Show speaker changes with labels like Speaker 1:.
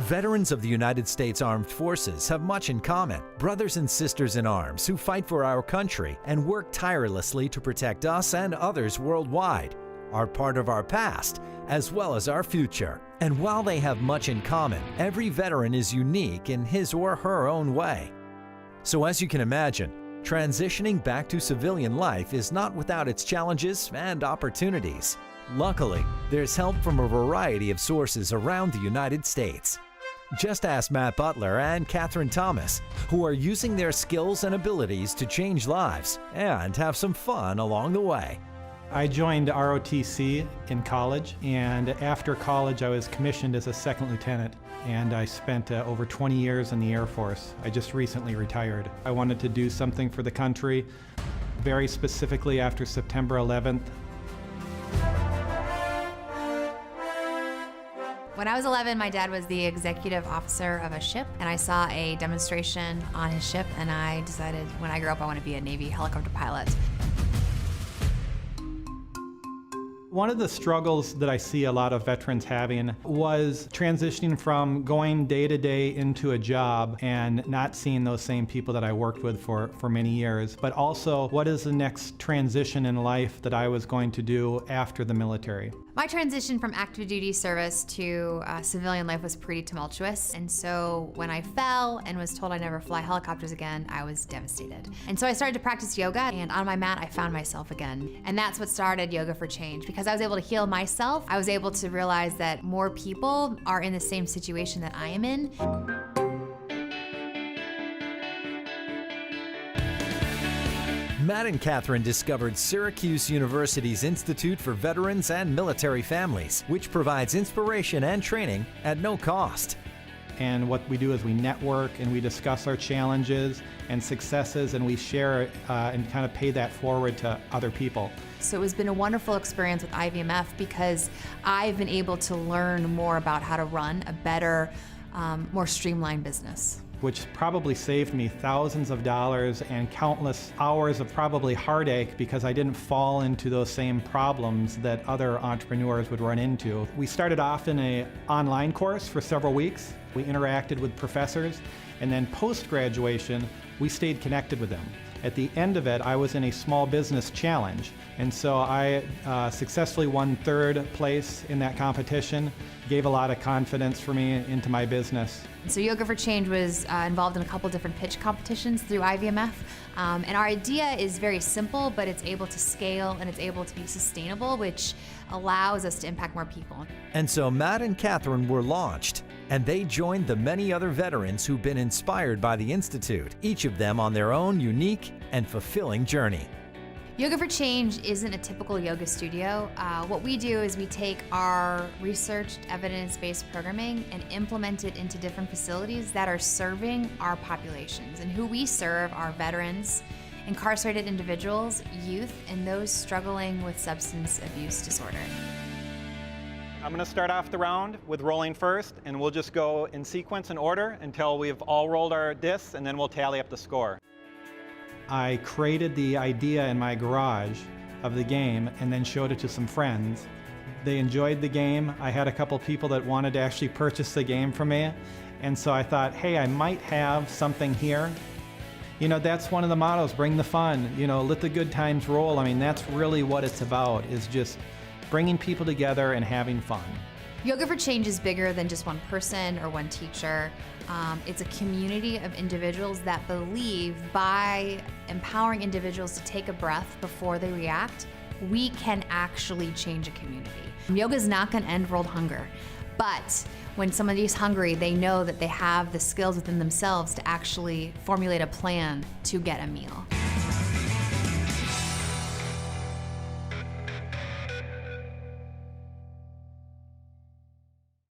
Speaker 1: Veterans of the United States Armed Forces have much in common. Brothers and sisters in arms who fight for our country and work tirelessly to protect us and others worldwide are part of our past as well as our future. And while they have much in common, every veteran is unique in his or her own way. So as you can imagine, transitioning back to civilian life is not without its challenges and opportunities. Luckily, there's help from a variety of sources around the United States. Just ask Matt Butler and Catherine Thomas, who are using their skills and abilities to change lives and have some fun along the way.
Speaker 2: I joined ROTC in college, and after college I was commissioned as a second lieutenant, and I spent over 20 years in the Air Force. I just recently retired. I wanted to do something for the country, very specifically after September 11th.
Speaker 3: When I was 11, my dad was the executive officer of a ship, and I saw a demonstration on his ship, and I decided when I grew up I want to be a Navy helicopter pilot.
Speaker 2: One of the struggles that I see a lot of veterans having was transitioning from going day to day into a job and not seeing those same people that I worked with for many years, but also what is the next transition in life that I was going to do after the military.
Speaker 3: My transition from active duty service to civilian life was pretty tumultuous, and so when I fell and was told I'd never fly helicopters again, I was devastated. And so I started to practice yoga, and on my mat I found myself again. And that's what started Yoga for Change. Because I was able to heal myself, I was able to realize that more people are in the same situation that I am in.
Speaker 1: Matt and Catherine discovered Syracuse University's Institute for Veterans and Military Families, which provides inspiration and training at no cost.
Speaker 2: And what we do is we network and we discuss our challenges and successes, and we share and kind of pay that forward to other people.
Speaker 3: So it's been a wonderful experience with IVMF because I've been able to learn more about how to run a better, more streamlined business.
Speaker 2: Which probably saved me thousands of dollars and countless hours of probably heartache because I didn't fall into those same problems that other entrepreneurs would run into. We started off in an online course for several weeks. We interacted with professors, and then post-graduation, we stayed connected with them. At the end of it, I was in a small business challenge, and so I successfully won third place in that competition, gave a lot of confidence for me into my business.
Speaker 3: So Yoga for Change was involved in a couple different pitch competitions through IVMF, and our idea is very simple, but it's able to scale and it's able to be sustainable, which allows us to impact more people.
Speaker 1: And so Matt and Catherine were launched, and they joined the many other veterans who've been inspired by the Institute, each of them on their own unique and fulfilling journey.
Speaker 3: Yoga for Change isn't a typical yoga studio. What we do is we take our researched, evidence-based programming and implement it into different facilities that are serving our populations. And who we serve are veterans, incarcerated individuals, youth, and those struggling with substance abuse disorder.
Speaker 2: I'm going to start off the round with rolling first, and we'll just go in sequence and order until we've all rolled our discs, and then we'll tally up the score. I created the idea in my garage of the game and then showed it to some friends. They enjoyed the game. I had a couple people that wanted to actually purchase the game from me, and so I thought, hey, I might have something here. You know, that's one of the mottos, bring the fun, you know, let the good times roll. I mean, that's really what it's about, is just bringing people together and having fun.
Speaker 3: Yoga for Change is bigger than just one person or one teacher. It's a community of individuals that believe by empowering individuals to take a breath before they react, we can actually change a community. Yoga is not going to end world hunger, but when somebody is hungry, they know that they have the skills within themselves to actually formulate a plan to get a meal.